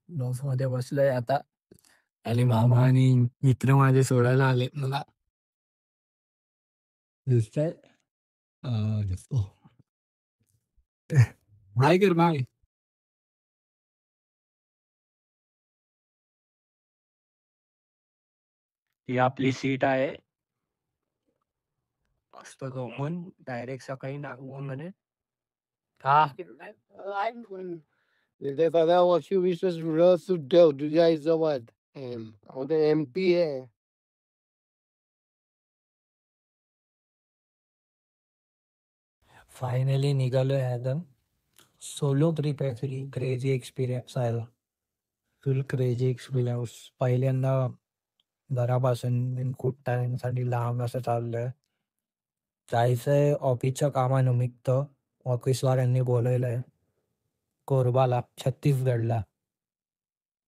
Loss मध्ये बसलोय आता आणि मामा आणि मित्र माझे सोडायला आले मला. दिसतंय दिसतो. हाय कर बाय. ही आपली सीट आहे. मस्त गमून डायरेक्ट सकाळी नागपूरमध्ये का तिथे सगळ्या वर्षी विशेष रस ठेव तुझ्या हिशोबात. MP आहे. फायनली निघालोय एकदम. सोलो ट्रिप आहे, फ्री क्रेझी एक्सपिरियन्स आहे. फुल क्रेझी एक्सपिरियन्स. पहिल्यांदा घरापासून खूप टाइमसाठी लांब असं चाललंय. जायचंय ऑफिसच्या कामानिमित्त. ऑफिसवाल्यांनी बोलवलंय कोरबाला, छत्तीसगडला.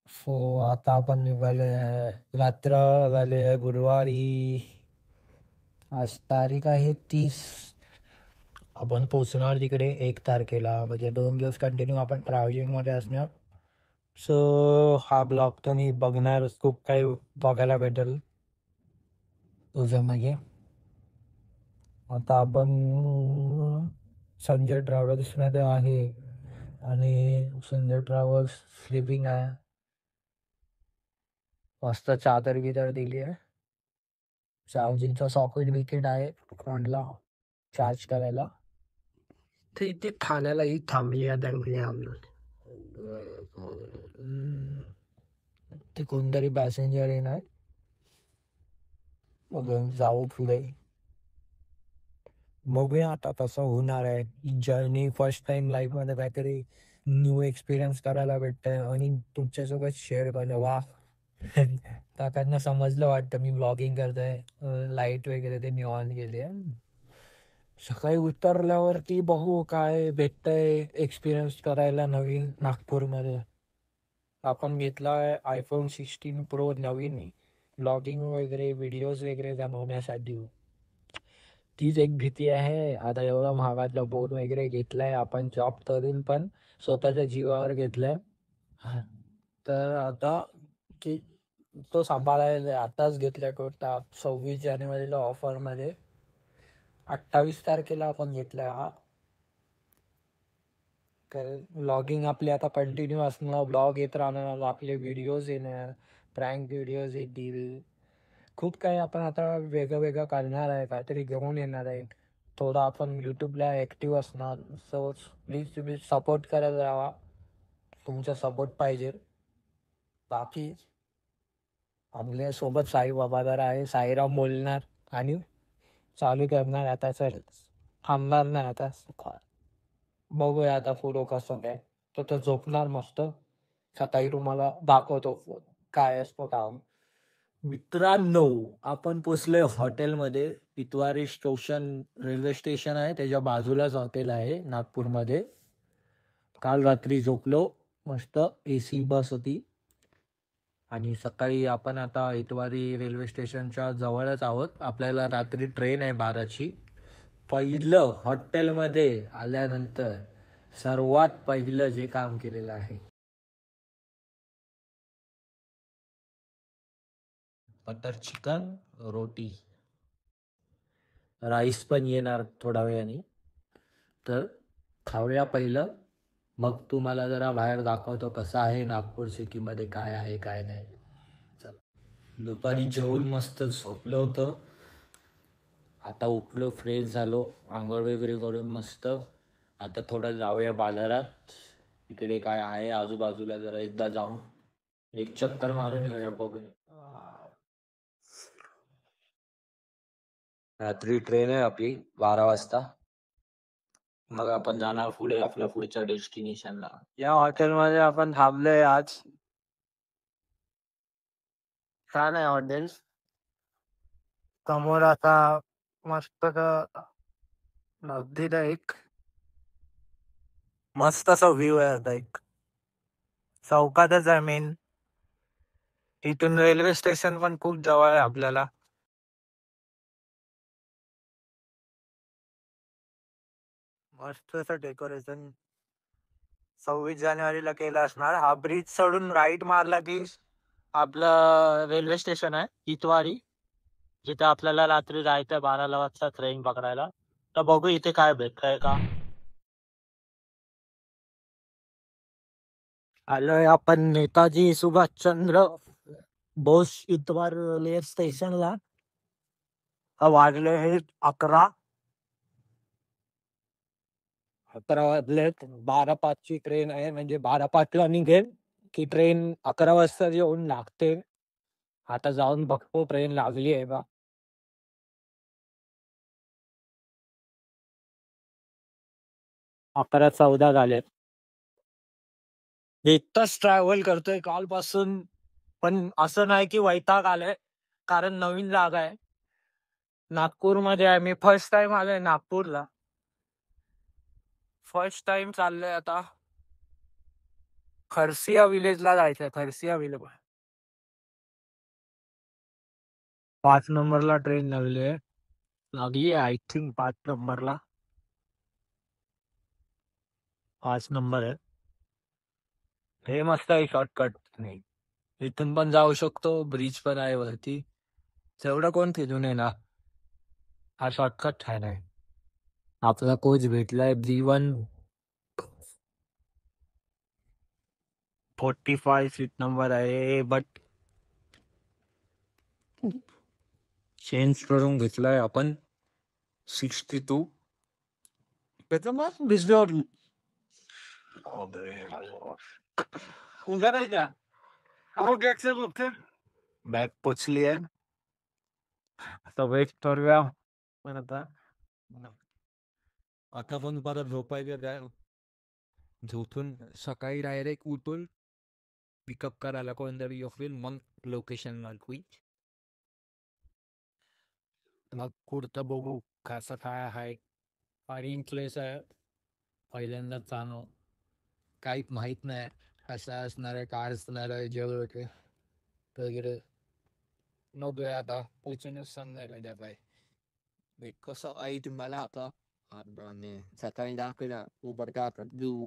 सो आता आपण निघालोय. रात्र झाली आहे गुरुवारी. आज तारीख आहे 30. आपण पोचणार तिकडे 1 तारखेला. म्हणजे 2 दिवस कंटिन्यू आपण ट्रॅव्हलिंग मध्ये असणार. सो हा ब्लॉग तर मी बघणार. खूप काही बघायला भेटेल तुझं म्हणजे. आता आपण संजय ट्रॅव्हल्स मध्ये आहे आणि संजय ट्रॅव्हल्स स्लीपिंग आहे. मस्त चादर गिदर दिली आहे. चार्जिंगचा सॉकेट विकेट आहे फ्रंटला चार्ज करायला. ते इथे ठाण्यालाही थांबली आता ते कोणतरी पॅसेंजर येणार. मग जाऊ पुढे. बघूया आता कसं होणार आहे जर्नी. फर्स्ट टाइम लाईफ मध्ये काहीतरी न्यू एक्सपिरियन्स करायला भेटतंय आणि तुमच्यासोबत शेअर करणं. वा काकांना समजलं वाटतं मी ब्लॉगिंग करतोय. लाईट वगैरे ते ऑन केले. सकाळी उतरल्यावरती बघू काय भेटतंय एक्सपिरियन्स करायला नवीन नागपूरमध्ये. आपण घेतलाय iPhone 16 Pro नवीन. ब्लॉगिंग वगैरे व्हिडिओज वगैरे बनवण्यासाठी. तीच एक भीती आहे. आता एवढा महागातला फोन वगैरे घेतलाय आपण जॉब करून पण स्वतःच्या जीवावर घेतलाय. तर आता की तो सांभाळायला आताच घेतलाय. कोणता 26 जानेवारीला ऑफर मध्ये. 28 तारखेला आपण घेतलाय हा. तर ब्लॉगिंग आपली आता कंटिन्यू असणार. ब्लॉग येत राहणार, आपले व्हिडिओज येणार, प्रँक व्हिडिओज येतील. खूप काही आपण आता वेगळं वेगळं करणार आहे. काहीतरी घेऊन येणार आहे. थोडं आपण यूट्यूबला ॲक्टिव्ह असणार. सो प्लीज तुम्ही सपोर्ट करायला राहा. तुमचा सपोर्ट पाहिजे. बाकी आपल्या सोबत साईबाबा जरा आहे. साईराम बोलणार आणि चालू करणार आता. सर थांबणार नाही आता. बघूया आता पुढं कसं काय. तो झोपणार मस्त. सकाळी तुम्हाला दाखवतो काय असतो काम. मित्रांनो, आपण पोचलोय हॉटेलमध्ये. इतवारी स्टेशन रेल्वे स्टेशन आहे त्याच्या बाजूलाच हॉटेल आहे नागपूरमध्ये. काल रात्री झोपलो मस्त. AC बस होती. आणि सकाळी आपण आता इतवारी रेल्वे स्टेशनच्या जवळच आहोत. आपल्याला रात्री ट्रेन आहे 12ची. पहिलं हॉटेलमध्ये आल्यानंतर सर्वात पहिलं जे काम केलेलं आहे बटर चिकन रोटी. राईस पण येणार थोड्या वेळाने. तर खाऊया पहिलं. मग तुम्हाला जरा बाहेर दाखवतो कसं आहे नागपूर सिटीमध्ये काय आहे काय नाही. चल. दुपारी जेवून मस्त झोपलं होतं. आता उठलो, फ्रेश झालो, आंघोळ वगैरे करून मस्त. आता थोडं जाऊया बाजारात. इकडे काय आहे आजूबाजूला जरा एकदा जाऊन एक चक्कर मारून येऊया बघून. रात्री ट्रेन आहे आपली 12 वाजता. मग आपण जाणार पुढे आपल्या पुढच्या डेस्टिनेशनला. या हॉटेलमध्ये आपण थांबलोय आज. छान आहे हॉटेल. समोर आता मस्त नदीला एक मस्त असा व्ह्यू आहे. आता एक चौकातच आहे मेन. इथून रेल्वे स्टेशन पण खूप जवळ आहे आपल्याला. मस्त असं डेकोरेशन 26 जानेवारीला केला असणार. हा ब्रिज चढून राईट मारला की आपलं रेल्वे स्टेशन आहे इतवारी, जिथे आपल्याला रात्री जायचं 12 वाजता ट्रेन पकडायला. तर बघू इथे काय भेटतंय का. आलोय आपण नेताजी सुभाषचंद्र बोस इतवार रेल्वे स्टेशनला. वाजले हे 11. 11 वाजलेत. 12:05ची ट्रेन आहे, म्हणजे 12:05ला निघेल की ट्रेन 11 वाजता येऊन लागते. आता जाऊन बघतो ट्रेन लागली आहे का. 11:14 झाले. एक तास ट्रॅव्हल करतोय कालपासून, पण असं नाही की वैताग आलाय, कारण नवीन जागा आहे. नागपूरमध्ये आहे मी, फर्स्ट टाइम आलोय नागपूरला. फर्स्ट टाइम चाललोय आता खरसिया विलेजला जायचंय. खरसिया विलेज 5 नंबरला ट्रेन लागली आय थिंक 5 नंबरला. 5 नंबर आहे. हे मस्त आहे शॉर्टकट. नाही, इथून पण जाऊ शकतो, ब्रिज पण आहे वरती. तेवढं कोण फिरून येणार. हा शॉर्टकट आहे. नाही, आपला कोच भेटलाय B1 45 सीट नंबर आहे, बट चेंज करून घेतलाय आपण 62. त्याचं मग बिजनेस बॅग पोचली आहे. आता वेट करूया. पण आता पण परत झोपायचं. झोपून सकाळी डायरेक्ट उठून पिकअप करायला कोणतरी येईल, मग लोकेशन लागवी. मग कुठं बघू कसं काय आहे. फायरिंग प्लेस आहे, पहिल्यांदाच जाणं, काही माहित नाही कसं असणार आहे, काय असणार आहे, जेवढं वगैरे बघूया. आता पोचूनच समजायला द्या पाहिजे कसं आहे तुम्हाला. आता सकाळी दाखवला उबर का देऊ